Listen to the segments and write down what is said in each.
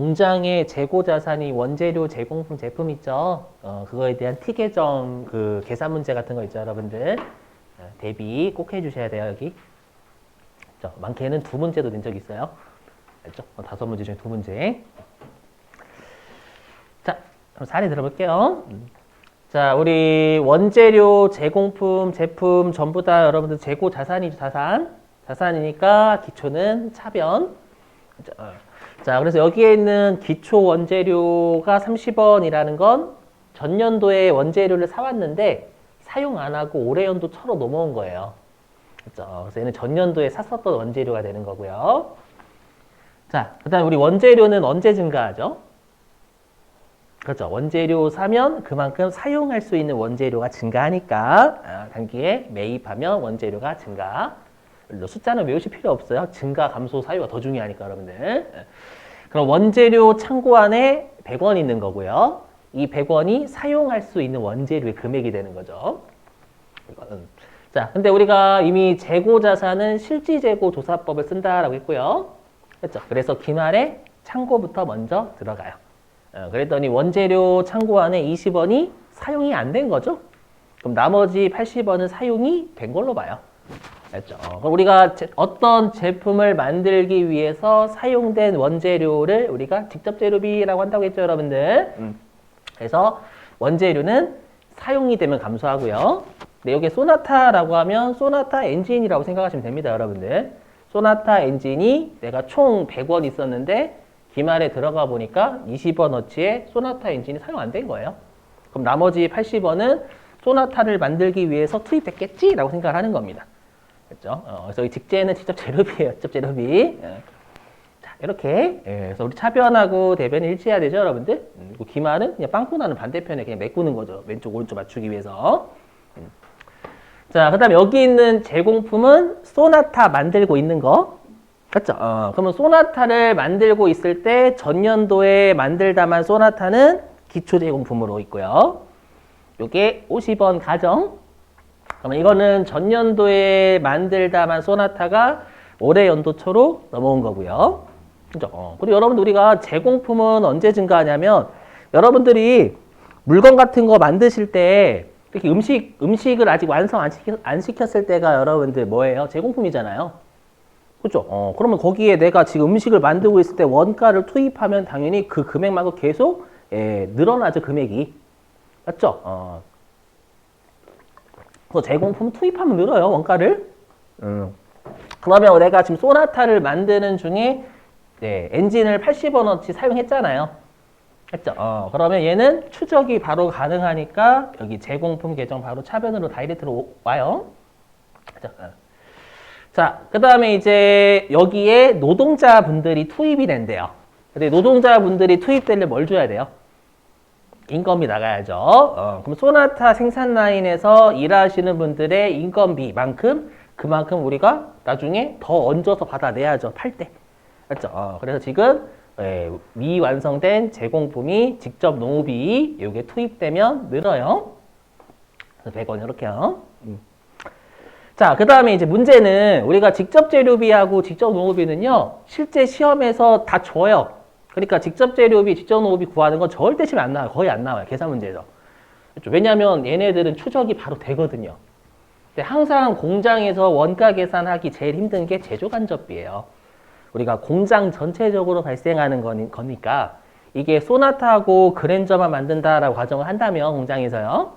공장의 재고 자산이 원재료, 제공품, 제품 있죠? 그거에 대한 T 계정 그 계산 문제 같은 거 있죠, 여러분들. 대비 꼭 해주셔야 돼요, 여기. 많게는 2문제도 낸 적 있어요. 알죠? 5문제 중에 2문제. 자, 그럼 사례 들어볼게요. 자, 우리 원재료, 제공품, 제품 전부 다 여러분들 재고 자산이죠, 자산. 자산이니까 기초는 차변. 자, 그래서 여기에 있는 기초 원재료가 30원이라는 건 전년도에 원재료를 사왔는데 사용 안 하고 올해 연도 처로 넘어온 거예요. 그렇죠? 그래서 얘는 전년도에 샀었던 원재료가 되는 거고요. 자, 그 다음 우리 원재료는 언제 증가하죠? 그렇죠. 원재료 사면 그만큼 사용할 수 있는 원재료가 증가하니까 단기에 매입하면 원재료가 증가. 숫자는 외우실 필요 없어요. 증가, 감소, 사유가 더 중요하니까 여러분들. 그럼 원재료 창고 안에 100원 있는 거고요. 이 100원이 사용할 수 있는 원재료의 금액이 되는 거죠. 이거는. 자, 근데 우리가 이미 재고자산은 실지재고조사법을 쓴다라고 했고요. 그렇죠? 그래서 기말에 창고부터 먼저 들어가요. 그랬더니 원재료 창고 안에 20원이 사용이 안 된 거죠. 그럼 나머지 80원은 사용이 된 걸로 봐요. 알죠? 그럼 우리가 어떤 제품을 만들기 위해서 사용된 원재료를 우리가 직접 재료비라고 한다고 했죠, 여러분들. 그래서 원재료는 사용이 되면 감소하고요. 근데 여기 소나타라고 하면 소나타 엔진이라고 생각하시면 됩니다, 여러분들. 소나타 엔진이 내가 총 100원 있었는데 기말에 들어가 보니까 20원어치의 소나타 엔진이 사용 안 된 거예요. 그럼 나머지 80원은 소나타를 만들기 위해서 투입됐겠지라고 생각을 하는 겁니다. 그렇죠? 그래서 이 직제는 직접 재료비예요. 직접 재료비. 자, 이렇게. 그래서 우리 차변하고 대변이 일치해야 되죠, 여러분들? 그리고 기말은 그냥 빵꾸 나는 반대편에 그냥 메꾸는 거죠. 왼쪽, 오른쪽 맞추기 위해서. 자, 그 다음에 여기 있는 제공품은 소나타 만들고 있는 거. 그렇죠? 그러면 소나타를 만들고 있을 때 전년도에 만들다만 소나타는 기초 제공품으로 있고요. 요게 50원 가정. 그러면 이거는 전년도에 만들다만 소나타가 올해 연도 초로 넘어온 거고요. 그죠? 그리고 여러분들 우리가 제공품은 언제 증가하냐면 여러분들이 물건 같은 거 만드실 때 이렇게 음식을 아직 완성 안 시켰을 때가 여러분들 뭐예요? 제공품이잖아요. 그죠? 그러면 거기에 내가 지금 음식을 만들고 있을 때 원가를 투입하면 당연히 그 금액만큼 계속 늘어나죠, 금액이. 맞죠? 그래서 제공품 투입하면 늘어요, 원가를. 그러면 내가 지금 소나타를 만드는 중에 엔진을 80원어치 사용했잖아요. 했죠? 그러면 얘는 추적이 바로 가능하니까 여기 제공품 계정 바로 차변으로 다이렉트로 와요. 그죠? 자, 그 다음에 이제 여기에 노동자분들이 투입이 된대요. 근데 노동자분들이 투입되려면 뭘 줘야 돼요? 인건비 나가야죠. 그럼 소나타 생산 라인에서 일하시는 분들의 인건비만큼 그만큼 우리가 나중에 더 얹어서 받아내야죠. 팔 때. 맞죠? 그래서 지금 미완성된 제공품이 직접 농업이 이게 투입되면 늘어요. 그래서 100원 이렇게요. 자, 그 다음에 이제 문제는 우리가 직접 재료비하고 직접 농업비는요, 실제 시험에서 다 줘요. 그러니까 직접 재료비, 직접 농업비 구하는 건 절대 시험에 안 나와요. 거의 안 나와요. 계산 문제에서. 그렇죠? 왜냐하면 얘네들은 추적이 바로 되거든요. 근데 항상 공장에서 원가 계산하기 제일 힘든 게 제조간접비예요. 우리가 공장 전체적으로 발생하는 거니까 이게 소나타하고 그랜저만 만든다라고 가정을 한다면 공장에서요.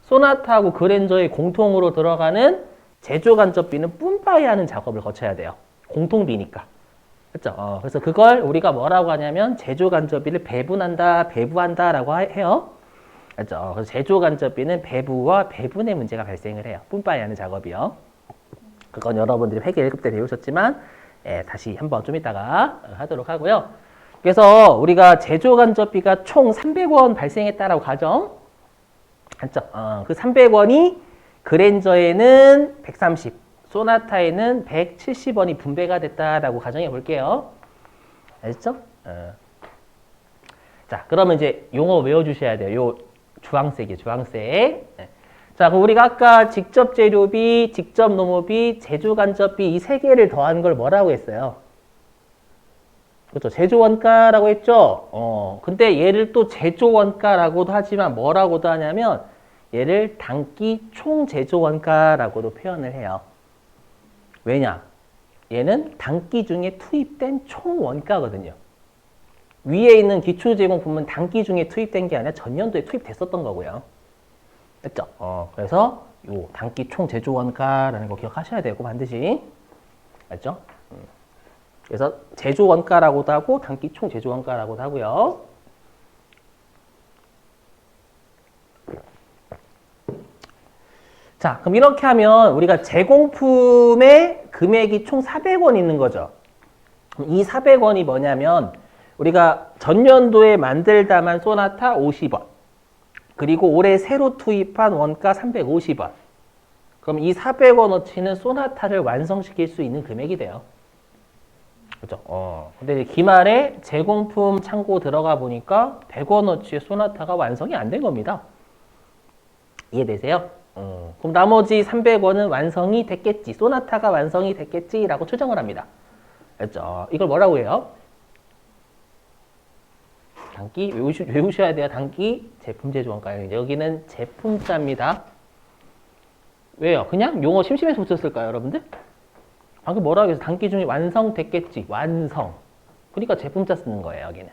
소나타하고 그랜저의 공통으로 들어가는 제조간접비는 뿜빠이 하는 작업을 거쳐야 돼요. 공통비니까. 그렇죠? 그래서 그걸 우리가 뭐라고 하냐면 제조간접비를 배부한다라고 해요. 그렇죠? 그래서 제조간접비는 배부와 배분의 문제가 발생을 해요. 뿜빠이 하는 작업이요. 그건 여러분들이 회계 1급 때 배우셨지만 다시 한번 좀 이따가 하도록 하고요. 그래서 우리가 제조간접비가 총 300원 발생했다라고 가정. 그렇죠? 그 300원이 그랜저에는 130, 소나타에는 170원이 분배가 됐다라고 가정해 볼게요. 알겠죠? 자, 그러면 이제 용어 외워주셔야 돼요. 요 주황색이에요, 주황색. 자, 그럼 우리가 아까 직접 재료비, 직접 농업비, 제조간접비 이 세 개를 더한 걸 뭐라고 했어요? 그렇죠. 제조원가라고 했죠. 근데 얘를 또 제조원가라고도 하지만 뭐라고도 하냐면 얘를 단기 총제조원가라고도 표현을 해요. 왜냐? 얘는 단기 중에 투입된 총원가거든요. 위에 있는 기초제공품은 단기 중에 투입된 게 아니라 전년도에 투입됐었던 거고요. 됐죠? 그래서 요 단기 총제조원가라는 거 기억하셔야 되고 반드시. 알죠? 그래서 제조원가라고도 하고 단기 총제조원가라고도 하고요. 자, 그럼 이렇게 하면 우리가 제공품의 금액이 총 400원 있는 거죠. 이 400원이 뭐냐면 우리가 전년도에 만들다만 소나타 50원, 그리고 올해 새로 투입한 원가 350원. 그럼 이 400원어치는 소나타를 완성시킬 수 있는 금액이 돼요. 그죠? 근데 기말에 제공품 창고 들어가 보니까 100원어치의 소나타가 완성이 안 된 겁니다. 이해되세요? 그럼 나머지 300원은 완성이 됐겠지. 소나타가 완성이 됐겠지라고 추정을 합니다. 알죠? 이걸 뭐라고 해요? 단기 외우셔야 돼요. 단기 제품 제조원가. 여기는 제품자입니다. 왜요? 그냥 용어 심심해서 붙였을까요, 여러분들? 방금 뭐라고 해서 단기 중에 완성됐겠지. 완성. 그러니까 제품자 쓰는 거예요, 여기는.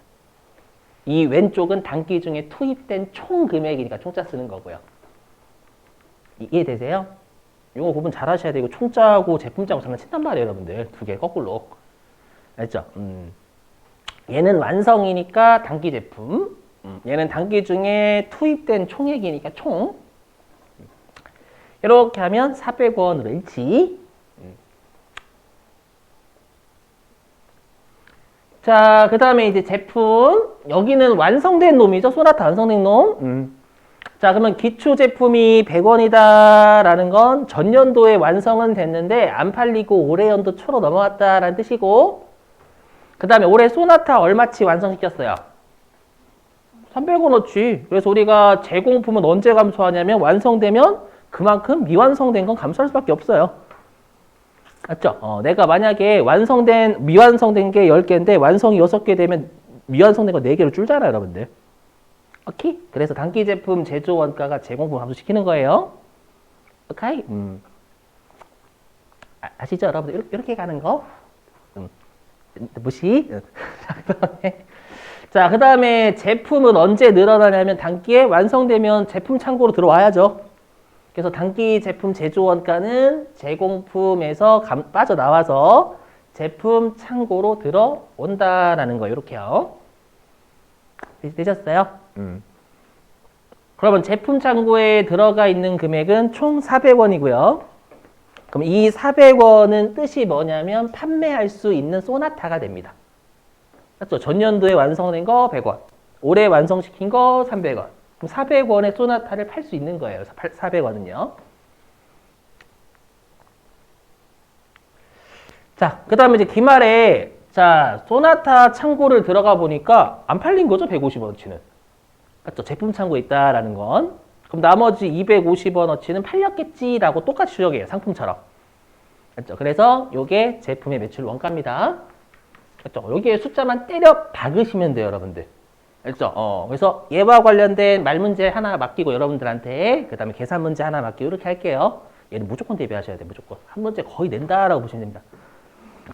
이 왼쪽은 단기 중에 투입된 총 금액이니까 총자 쓰는 거고요. 이해되세요? 용어 구분 잘 하셔야 되고 총자하고 제품자하고 장난친단 말이에요, 여러분들. 두 개 거꾸로. 알죠? 얘는 완성이니까 단기 제품. 얘는 단기 중에 투입된 총액이니까 총. 이렇게 하면 400원으로 일치. 자, 그 다음에 이제 제품. 여기는 완성된 놈이죠. 소나타 완성된 놈. 자, 그러면 기초 제품이 100원이다라는 건 전년도에 완성은 됐는데 안 팔리고 올해 연도 초로 넘어왔다라는 뜻이고, 그 다음에 올해 소나타 얼마치 완성시켰어요? 300원어치. 그래서 우리가 제공품은 언제 감소하냐면 완성되면 그만큼 미완성된 건 감소할 수밖에 없어요. 맞죠? 내가 만약에 미완성된 게 10개인데 완성이 6개 되면 미완성된 거 4개로 줄잖아요, 여러분들. 오케이? 그래서 단기 제품 제조 원가가 제공품 감소시키는 거예요. 오케이? 아시죠, 여러분들? 이렇게 가는 거? 무시? 자, 그 다음에 제품은 언제 늘어나냐면 단기에 완성되면 제품 창고로 들어와야죠. 그래서 단기 제품 제조 원가는 제공품에서 빠져나와서 제품 창고로 들어온다라는 거 이렇게요. 되셨어요? 그러면 제품 창고에 들어가 있는 금액은 총 400원이고요. 그럼 이 400원은 뜻이 뭐냐면 판매할 수 있는 소나타가 됩니다. 맞죠? 전년도에 완성된 거 100원, 올해 완성시킨 거 300원. 그럼 400원의 소나타를 팔 수 있는 거예요. 400원은요. 자, 그 다음에 이제 기말에 자, 소나타 창고를 들어가 보니까 안 팔린 거죠, 150원어치는. 맞죠? 제품 창고에 있다라는 건. 그럼 나머지 250원어치는 팔렸겠지라고 똑같이 추정해요, 상품처럼. 맞죠? 그래서 이게 제품의 매출 원가입니다. 맞죠? 여기에 숫자만 때려 박으시면 돼요, 여러분들. 알죠? 그래서 얘와 관련된 말 문제 하나 맡기고 여러분들한테 그 다음에 계산 문제 하나 맡기고 이렇게 할게요. 얘는 무조건 대비하셔야 돼요, 무조건. 한 문제 거의 낸다라고 보시면 됩니다.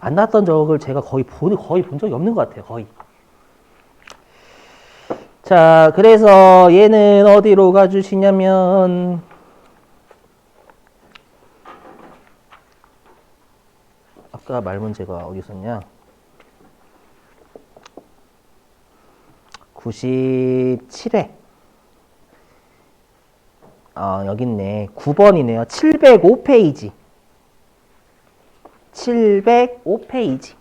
안 나왔던 적을 제가 거의 본 적이 없는 것 같아요, 거의. 자, 그래서 얘는 어디로 가주시냐면, 아까 말 문제가 어디 있었냐? 97회. 여기 있네. 9번이네요. 705페이지. 705페이지.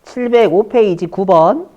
(705페이지) 9번.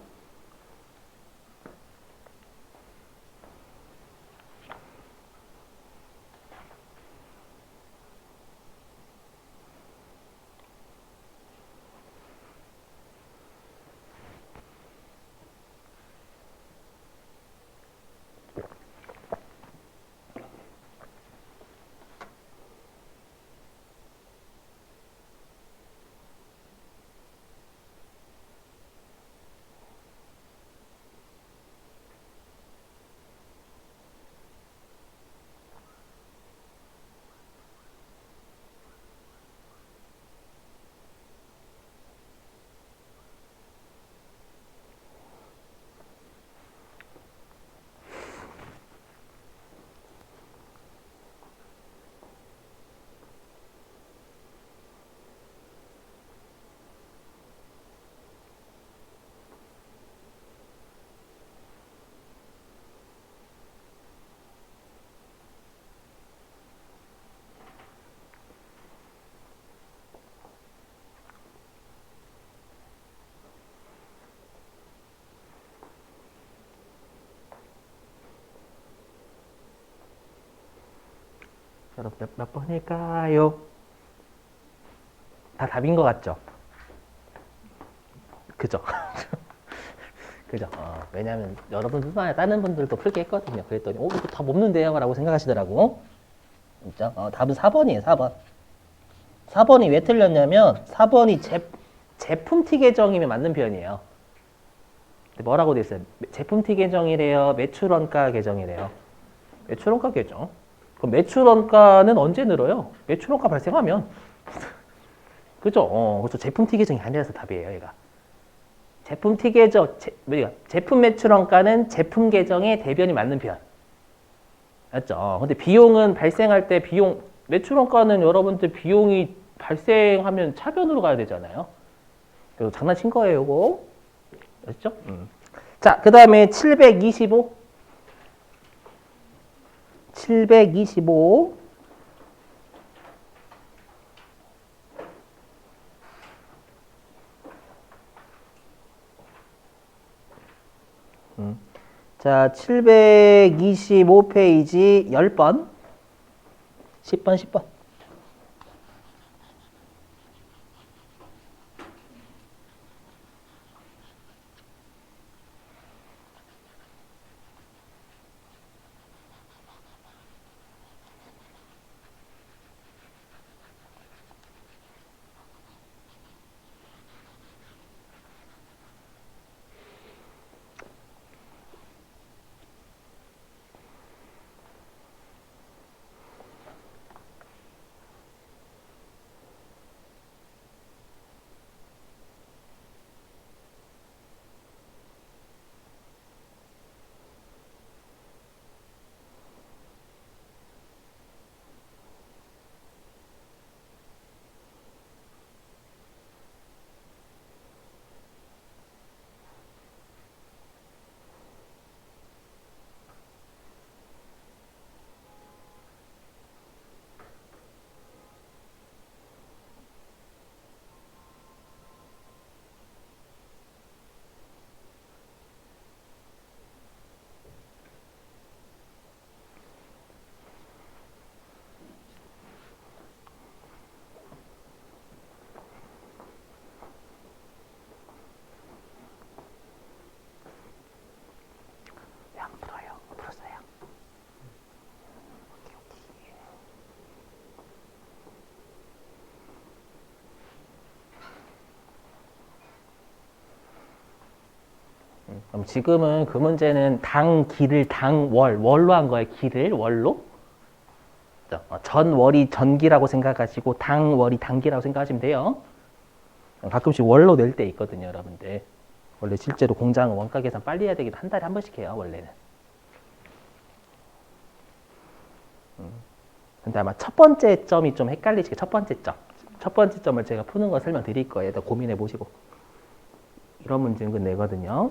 여러분 몇 번일까요? 다 답인 것 같죠? 그죠? 그죠? 왜냐면 여러분뿐만 아니라 다른 분들도 풀게 했거든요. 그랬더니 이거 답 없는데요? 라고 생각하시더라고. 진짜? 답은 4번이에요. 4번. 4번이 왜 틀렸냐면 4번이 제품티 계정이면 맞는 표현이에요. 근데 뭐라고 돼 있어요? 제품티 계정이래요? 매출원가 계정이래요? 매출원가 계정. 그럼 매출원가는 언제 늘어요? 매출원가 발생하면. 그죠? 그렇죠. 제품티 계정이 아니라서 답이에요, 얘가. 제품티 계정, 제품 매출원가는 제품 계정의 대변이 맞는 표현. 맞죠? 근데 비용은 발생할 때 매출원가는 여러분들 비용이 발생하면 차변으로 가야 되잖아요. 그리고 장난친 거예요, 이거. 아시죠? 자, 그 다음에 725. 725. 자, 725페이지 10번. 10번, 10번. 왜 안 풀어요? 풀었어요. 그럼 지금은 그 문제는 기를 월로 한 거예요. 기를 월로. 전월이 전기라고 생각하시고 당월이 단기라고 생각하시면 돼요. 가끔씩 월로 낼 때 있거든요, 여러분들. 원래 실제로 공장은 원가 계산 빨리 해야 되기도 한 달에 한 번씩 해요, 원래는. 근데 아마 첫 번째 점이 좀 헷갈리시게 첫 번째 점. 첫 번째 점을 제가 푸는 거 설명드릴 거예요. 고민해 보시고. 이런 문제 은근 내거든요.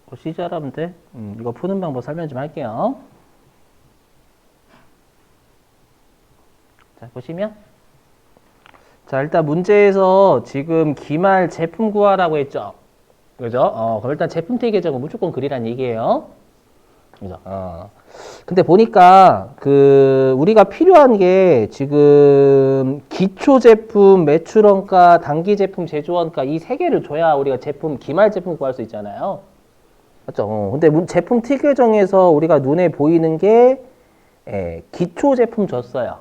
보시죠, 여러분들. 이거 푸는 방법 설명 좀 할게요. 자, 보시면. 자, 일단 문제에서 지금 기말 제품 구하라고 했죠. 그죠? 그럼 일단 제품 태기 계정은 무조건 그리란 얘기예요. 그죠? 근데 보니까 우리가 필요한 게 지금 기초 제품 매출원가, 단기 제품 제조원가 이 세 개를 줘야 우리가 제품 기말 제품 구할 수 있잖아요. 맞죠? 근데 제품 T 계정에서 우리가 눈에 보이는 게 기초 제품 줬어요.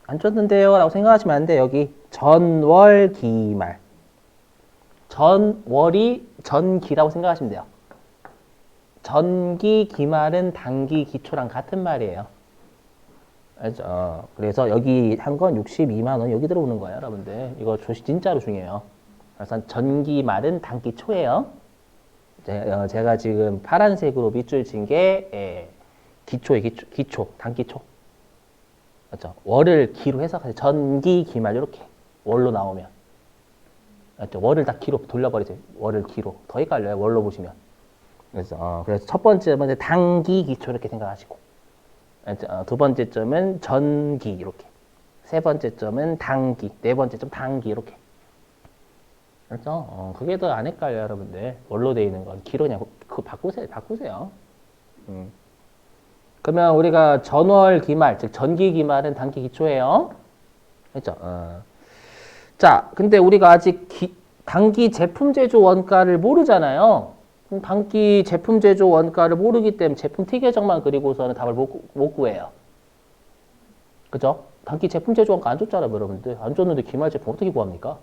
안 줬는데요? 라고 생각하시면 안 돼. 여기 전월 기말. 전월이 전기라고 생각하시면 돼요. 전기 기말은 단기 기초랑 같은 말이에요. 알죠? 그래서 여기 한 건 62만 원 여기 들어오는 거예요, 여러분들. 이거 진짜로 중요해요. 그래서 전기 말은 단기 초예요. 제가 지금 파란색으로 밑줄 친 게 기초에 기초, 단기 초. 맞죠? 월을 기로 해석하세요. 전기 기말 이렇게 월로 나오면. 맞죠? 월을 다 기로 돌려버리세요. 월을 기로. 더 헷갈려요. 월로 보시면. 그래서 첫 번째 먼저 단기 기초 이렇게 생각하시고, 두 번째 점은 전기 이렇게, 세 번째 점은 단기, 네 번째 점 단기 이렇게. 그렇죠? 그게 더 안 헷갈려요, 여러분들. 뭘로 돼 있는 건 기로냐, 그거 바꾸세요. 그러면 우리가 전월 기말, 즉 전기 기말은 단기 기초예요. 그렇죠? 자, 근데 우리가 아직 단기 제품 제조 원가를 모르잖아요. 단기 제품 제조 원가를 모르기 때문에 제품 T 계정만 그리고서는 답을 못 구해요. 그죠? 단기 제품 제조 원가 안 줬잖아요, 여러분들. 안 줬는데 기말 제품 어떻게 구합니까?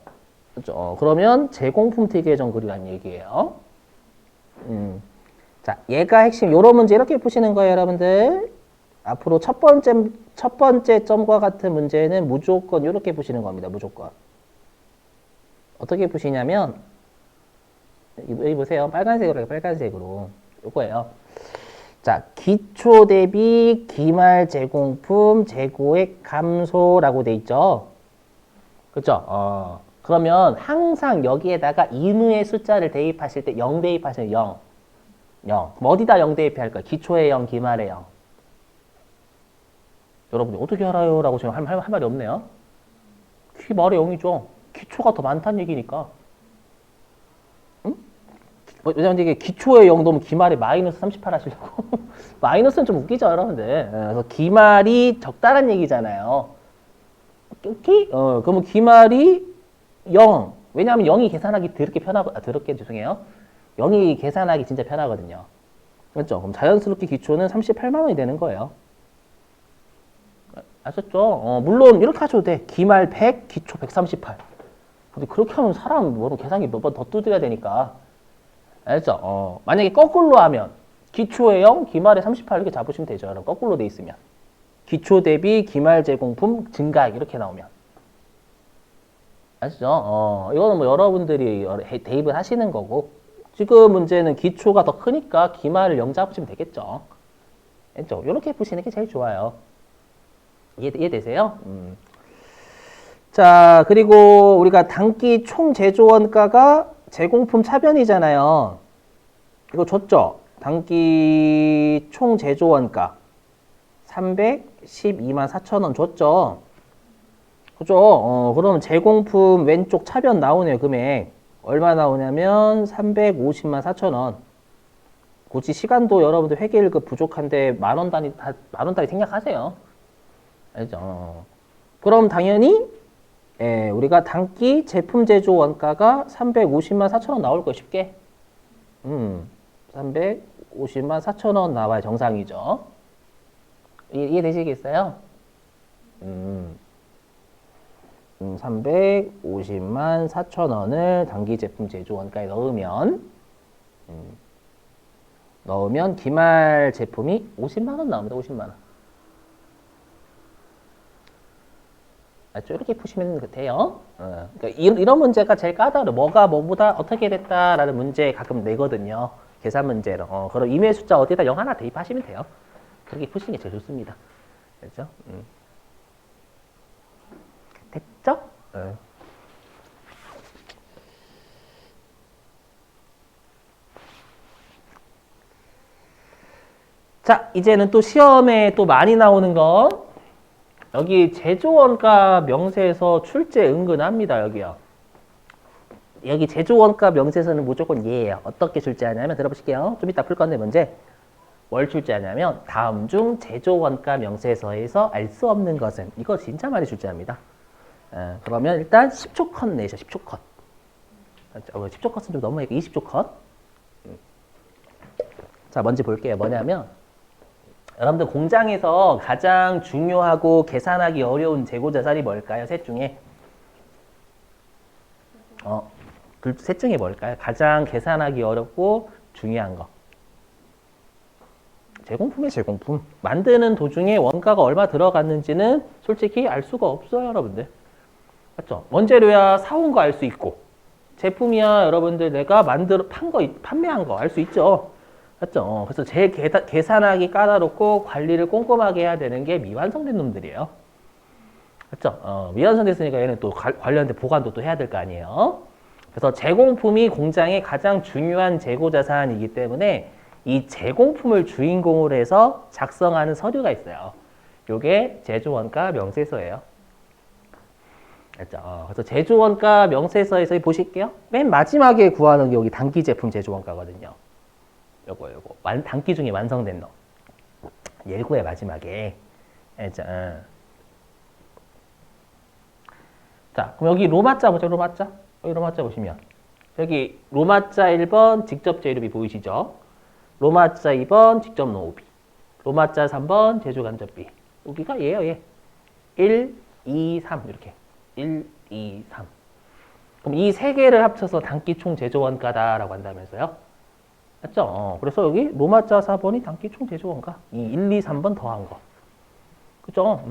그죠? 그러면 제공품 T 계정 그리라는 얘기예요. 자, 얘가 핵심, 요런 문제 이렇게 푸시는 거예요, 여러분들. 앞으로 첫 번째 점과 같은 문제는 무조건 이렇게 푸시는 겁니다, 무조건. 어떻게 푸시냐면, 여기 보세요. 빨간색으로 해요, 빨간색으로. 요거예요. 자, 기초 대비 기말 제공품 재고액 감소라고 돼 있죠. 그렇죠? 그러면 항상 여기에다가 인후의 숫자를 대입하실 때 0 대입하시면 0. 0. 그럼 어디다 0 대입해야 할까요? 기초에 0, 기말에 0. 여러분들 어떻게 알아요? 라고 지금 할 말이 없네요. 기말에 0이죠. 기초가 더 많다는 얘기니까. 응? 왜냐면 이게 기초에 0 넣으면 기말에 마이너스 38 하시려고. 마이너스는 좀 웃기죠, 여러분들. 그래서 기말이 적다란 얘기잖아요. 오케이? 그러면 기말이 0. 왜냐하면 0이 계산하기 더럽게 죄송해요. 0이 계산하기 진짜 편하거든요. 그렇죠? 그럼 자연스럽게 기초는 38만 원이 되는 거예요. 아셨죠? 물론 이렇게 하셔도 돼. 기말 100, 기초 138. 근데 그렇게 하면 사람 뭐 계산기 몇 번 더 두드려야 되니까. 알죠? 만약에 거꾸로 하면 기초에 0, 기말에 38 이렇게 잡으시면 되죠. 여러분. 거꾸로 돼 있으면. 기초 대비 기말 제공품 증가액 이렇게 나오면. 아시죠? 이거는 뭐 여러분들이 대입을 하시는 거고. 지금 문제는 기초가 더 크니까 기말을 0 잡으시면 되겠죠. 알죠? 이렇게 푸시는 게 제일 좋아요. 이해되세요? 자, 그리고 우리가 단기 총 제조 원가가 제공품 차변이잖아요. 이거 줬죠? 단기 총 제조 원가 312만 4천 원 줬죠? 그죠? 그럼 제공품 왼쪽 차변 나오네요, 금액. 얼마 나오냐면 350만 4천 원. 굳이 시간도 여러분들 회계 1급 부족한데 만 원 단위 생략하세요. 알죠? 그럼 당연히 우리가 단기 제품 제조 원가가 350만 4천 원 나올 거예요, 쉽게. 350만 4천 원 나와야 정상이죠. 이해되시겠어요? 350만 4천 원을 단기 제품 제조 원가에 넣으면 기말 제품이 50만 원 나옵니다. 50만 원. 이렇게 푸시면 돼요. 그러니까 이런 문제가 제일 까다로워. 뭐가 뭐보다 어떻게 됐다라는 문제 가끔 내거든요. 계산 문제로. 그럼 임의 숫자 어디다 0 하나 대입하시면 돼요. 그렇게 푸시는 게 제일 좋습니다. 됐죠? 됐죠? 자, 이제는 또 시험에 또 많이 나오는 거. 여기 제조원가 명세서 출제 은근합니다. 여기요. 여기 제조원가 명세서는 무조건 예예요. 어떻게 출제하냐면 들어보실게요. 좀 이따 풀 건데 문제. 뭘 출제하냐면 다음 중 제조원가 명세서에서 알 수 없는 것은 이거 진짜 많이 출제합니다. 그러면 일단 10초 컷 내셔. 10초 컷. 10초 컷은 좀 너무하니까 20초 컷. 자, 먼저 볼게요. 뭐냐면 여러분들 공장에서 가장 중요하고 계산하기 어려운 재고자산이 뭘까요? 셋 중에. 셋 중에 뭘까요? 가장 계산하기 어렵고 중요한 거. 제공품이에요, 제공품. 만드는 도중에 원가가 얼마 들어갔는지는 솔직히 알 수가 없어요, 여러분들. 맞죠? 원재료야 사온 거 알 수 있고, 제품이야 여러분들 내가 판매한 거 알 수 있죠. 맞죠? 그래서 제일 계산하기 까다롭고 관리를 꼼꼼하게 해야 되는 게 미완성된 놈들이에요. 맞죠? 미완성됐으니까 얘는 또 관련된 보관도 또 해야 될 거 아니에요. 그래서 제공품이 공장의 가장 중요한 재고자산이기 때문에 이 제공품을 주인공으로 해서 작성하는 서류가 있어요. 요게 제조원가 명세서예요. 알죠? 그래서 제조원가 명세서에서 보실게요. 맨 마지막에 구하는 게 여기 단기 제품 제조원가거든요. 요거 단기 중에 완성된 놈. 예고의 마지막에. 알죠? 자, 그럼 여기 로마자 보죠. 로마자. 여기 로마자 보시면 여기 로마자 1번 직접 재료비 보이시죠? 로마자 2번 직접 노후비. 로마자 3번 제조 간접비. 여기가 얘예요, 얘. 1, 2, 3 이렇게. 1, 2, 3. 그럼 이 세 개를 합쳐서 단기 총 제조원가다라고 한다면서요? 맞죠? 그래서 여기 로마자 4번이 단기 총 제조원가. 이 1, 2, 3번 더한 거. 그죠?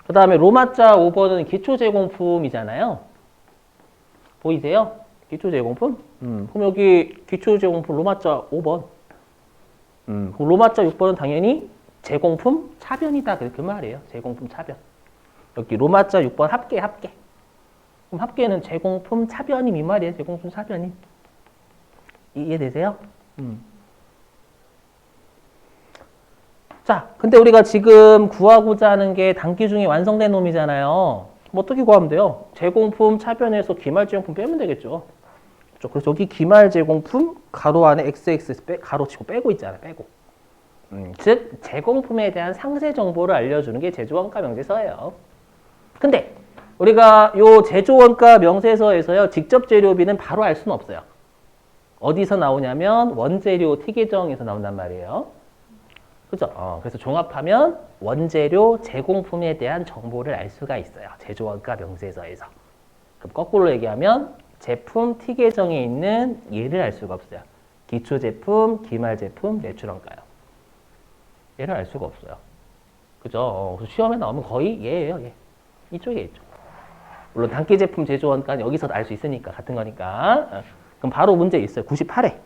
그 다음에 로마자 5번은 기초제공품이잖아요. 보이세요? 기초제공품? 그럼 여기 기초제공품 로마자 5번. 그럼 로마자 6번은 당연히 제공품 차변이다. 그 말이에요. 제공품 차변. 여기 로마자 6번 합계. 그럼 합계는 제공품 차변이 이 말이에요. 제공품 차변이. 이해되세요? 자, 근데 우리가 지금 구하고자 하는 게 단기 중에 완성된 놈이잖아요. 그럼 어떻게 구하면 돼요? 제공품 차변에서 기말제공품 빼면 되겠죠. 그래서 여기 기말제공품 가로 안에 XX 가로 치고 빼고 있잖아요. 빼고. 즉 제공품에 대한 상세 정보를 알려주는 게 제조원가 명세서예요. 근데 우리가 요 제조원가 명세서에서요. 직접 재료비는 바로 알 수는 없어요. 어디서 나오냐면 원재료 티계정에서 나온단 말이에요. 그죠? 그래서 종합하면 원재료 제공품에 대한 정보를 알 수가 있어요. 제조원가 명세서에서. 그럼 거꾸로 얘기하면 제품 티계정에 있는 얘를 알 수가 없어요. 기초제품, 기말제품, 매출원가요. 얘를 알 수가 없어요. 그죠? 그래서 시험에 나오면 거의 얘예요. 얘. 이쪽에 있죠. 물론 단기 제품 제조원가는 여기서 알 수 있으니까 같은 거니까. 그럼 바로 문제 있어요. 98회.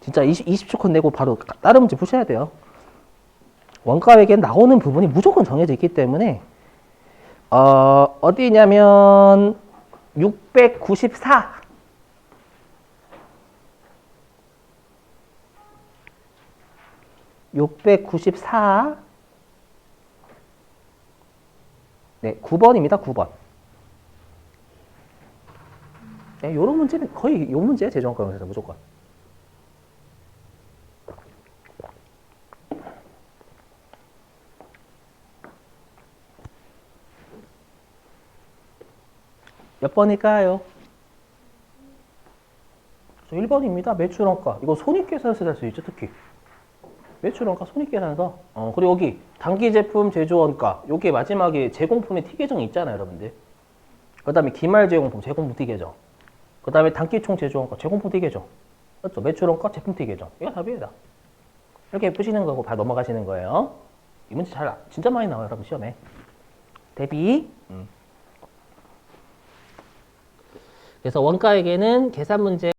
진짜 20초 컷 내고 바로 다른 문제 푸셔야 돼요. 원가액에 나오는 부분이 무조건 정해져 있기 때문에 어디냐면 694 네, 9번입니다. 9번. 네, 요런 문제는 거의 요 문제예요. 제조원가 명세서 무조건. 몇 번일까요? 1번입니다. 매출원가. 이거 손익계산서 할 수 있죠, 특히. 매출원가 손익계산서. 그리고 여기 단기 제품 제조원가. 요게 마지막에 제공품의 티계정이 있잖아요, 여러분들. 그 다음에 기말 제공품, 제공품 티계정. 그 다음에 단기총 제조원가, 제공품 티계정. 맞죠? 매출원가, 제품 티계정. 이거 답이에요. 이렇게 푸시는 거고 바로 넘어가시는 거예요. 이 문제 진짜 많이 나와요, 여러분, 시험에. 대비. 그래서 원가에게는 계산 문제